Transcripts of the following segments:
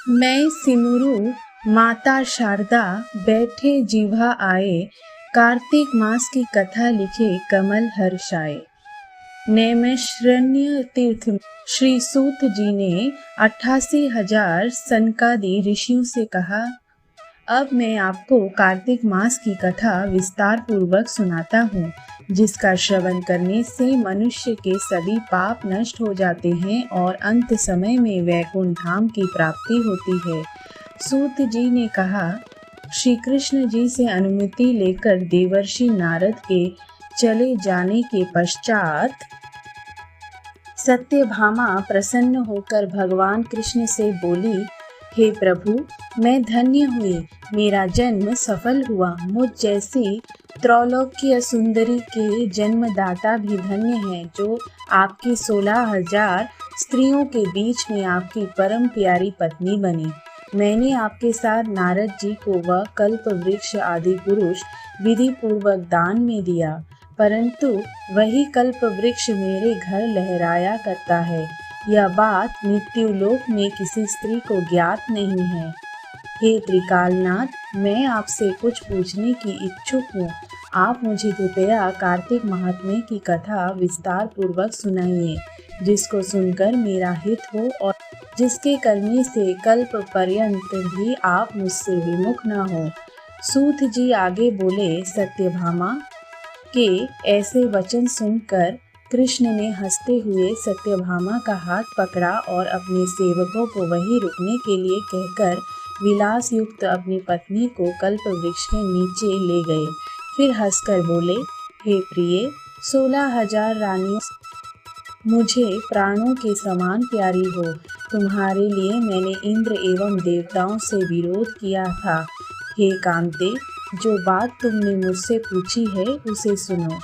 मैं सिनुरु माता शारदा बैठे जिह्वा आए, कार्तिक मास की कथा लिखे कमल हर्षाए। नैमिषारण्य तीर्थ में श्री सूत जी ने 88,000 सनकादि ऋषियों से कहा, अब मैं आपको कार्तिक मास की कथा विस्तार पूर्वक सुनाता हूँ, जिसका श्रवण करने से मनुष्य के सभी पाप नष्ट हो जाते हैं और अंत समय में वैकुंठ धाम की प्राप्ति होती है। सूत जी ने कहा, श्री कृष्ण जी से अनुमति लेकर देवर्षि नारद के चले जाने के पश्चात सत्यभामा प्रसन्न होकर भगवान कृष्ण से बोली, हे प्रभु, मैं धन्य हुई, मेरा जन्म सफल हुआ। मुझ जैसी त्रैलोक्य सुंदरी के जन्मदाता भी धन्य है, जो आपकी 16,000 स्त्रियों के बीच में आपकी परम प्यारी पत्नी बनी। मैंने आपके साथ नारद जी को वह कल्प वृक्ष आदि पुरुष विधि पूर्वक दान में दिया, परंतु वही कल्प वृक्ष मेरे घर लहराया करता है। यह बात मृत्युलोक में किसी स्त्री को ज्ञात नहीं है। हे त्रिकालनाथ, मैं आपसे कुछ पूछने की इच्छुक हूँ। आप मुझे कृपया कार्तिक महात्म्य की कथा विस्तार पूर्वक सुनाइए, जिसको सुनकर मेरा हित हो और जिसके करने से कल्प पर्यंत भी आप मुझसे विमुख न हो। सूत जी आगे बोले, सत्यभामा के ऐसे वचन सुनकर कृष्ण ने हंसते हुए सत्यभामा का हाथ पकड़ा और अपने सेवकों को वहीं रुकने के लिए कहकर विलास युक्त अपनी पत्नी को कल्प वृक्ष के नीचे ले गए। फिर हंसकर बोले, हे प्रिय, 16,000 रानियों मुझे प्राणों के समान प्यारी हो। तुम्हारे लिए मैंने इंद्र एवं देवताओं से विरोध किया था। हे कांते, जो बात तुमने मुझसे पूछी है उसे सुनो।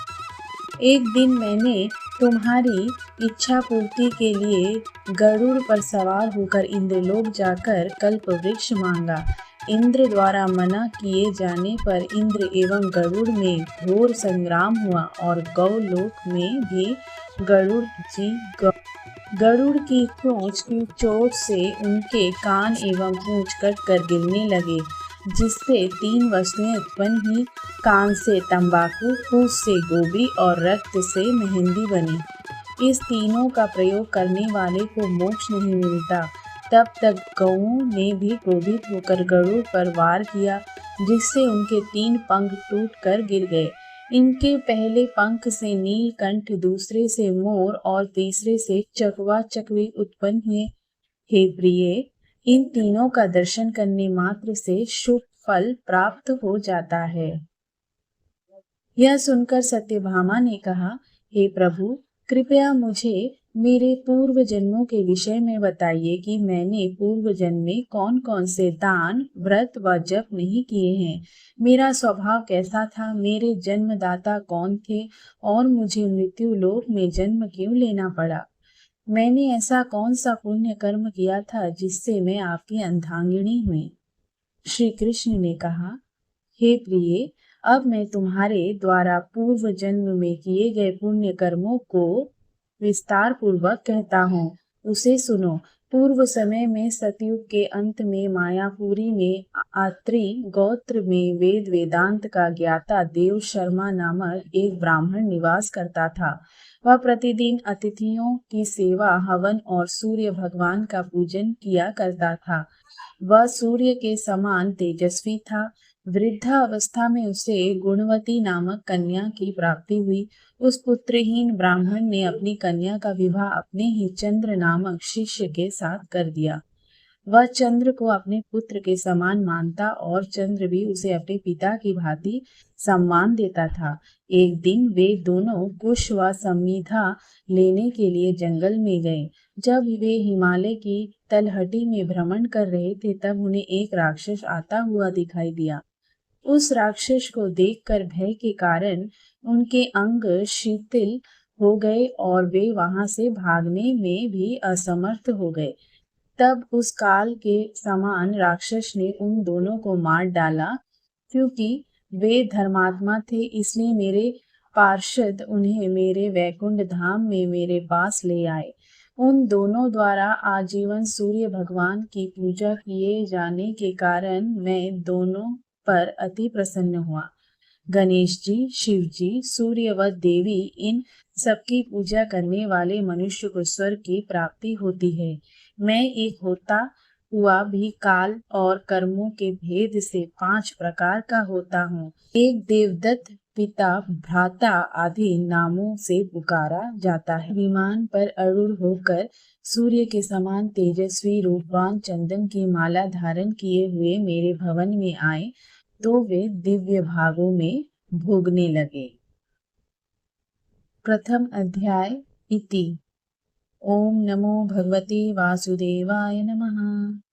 एक दिन मैंने तुम्हारी इच्छा पूर्ति के लिए गरुड़ पर सवार होकर इंद्रलोक जाकर कल्प वृक्ष मांगा। इंद्र द्वारा मना किए जाने पर इंद्र एवं गरुड़ में घोर संग्राम हुआ और गौलोक में भी गरुड़ की चोंच की चोट से उनके कान एवं पूंछ कटकर गिरने लगे, जिससे 3 वस्तुएं उत्पन्न हुई। कान से तंबाकू, पूंछ से गोभी और रक्त से मेहंदी बनी। इस तीनों का प्रयोग करने वाले को मोक्ष नहीं मिलता। तब तक गौओं ने भी क्रोधित होकर गरुड़ पर वार किया, जिससे उनके 3 पंख टूटकर गिर गए। इनके पहले पंख से नीलकंठ, दूसरे से मोर और तीसरे से चकवा चकवी उत्पन्न हुए। हे प्रिय, इन तीनों का दर्शन करने मात्र से शुभ फल प्राप्त हो जाता है। यह सुनकर सत्यभामा ने कहा, हे प्रभु, कृपया मुझे मेरे पूर्व जन्मों के विषय में बताइए कि मैंने पूर्व जन्म में कौन कौन से दान, व्रत व जप नहीं किए हैं। मेरा स्वभाव कैसा था, मेरे जन्मदाता कौन थे और मुझे मृत्युलोक में जन्म क्यों लेना पड़ा। मैंने ऐसा कौन सा पुण्य कर्म किया था जिससे मैं आपकी अर्धांगिनी हुई। श्री कृष्ण ने कहा, हे प्रिय, अब मैं तुम्हारे द्वारा पूर्व जन्म में किए गए पुण्य कर्मों को विस्तार पूर्वक कहता हूँ, उसे सुनो। पूर्व समय में सतयुग के अंत में मायापुरी में आत्री गोत्र में वेद वेदांत का ज्ञाता देव शर्मा नामक एक ब्राह्मण निवास करता था। वह प्रतिदिन अतिथियों की सेवा, हवन और सूर्य भगवान का पूजन किया करता था। वह सूर्य के समान तेजस्वी था। वृद्धा अवस्था में उसे गुणवती नामक कन्या की प्राप्ति हुई। उस पुत्रहीन ब्राह्मण ने अपनी कन्या का विवाह अपने ही चंद्र नामक शिष्य के साथ कर दिया। वह चंद्र को अपने पुत्र के समान मानता और चंद्र भी उसे अपने पिता की भांति सम्मान देता था। एक दिन वे दोनों कुश व समिधा लेने के लिए जंगल में गए। जब वे हिमालय की तलहटी में भ्रमण कर रहे थे, तब उन्हें एक राक्षस आता हुआ दिखाई दिया। उस राक्षस को देखकर भय के कारण उनके अंग शिथिल हो गए और वे वहां से भागने में भी असमर्थ हो गए। तब उस काल के समान राक्षस ने उन दोनों को मार डाला। क्योंकि वे धर्मात्मा थे, इसलिए मेरे पार्षद उन्हें मेरे वैकुंठ धाम में मेरे पास ले आए। उन दोनों द्वारा आजीवन सूर्य भगवान की पूजा किए जाने के कारण मैं दोनों पर अति प्रसन्न हुआ। गणेश जी, शिव जी, सूर्य व देवी, इन सबकी पूजा करने वाले मनुष्य को स्वर्ग की प्राप्ति होती है। मैं एक होता हुआ भी काल और कर्मों के भेद से 5 प्रकार का होता हूँ। एक देवदत्त, पिता, भ्राता आदि नामों से पुकारा जाता है। विमान पर अरूढ़ होकर सूर्य के समान तेजस्वी रूपवान चंदन की माला धारण किए हुए मेरे भवन में आए तो वे दिव्य भागों में भोगने लगे। प्रथम अध्याय इति। ओम नमो भगवते वासुदेवाय नमः।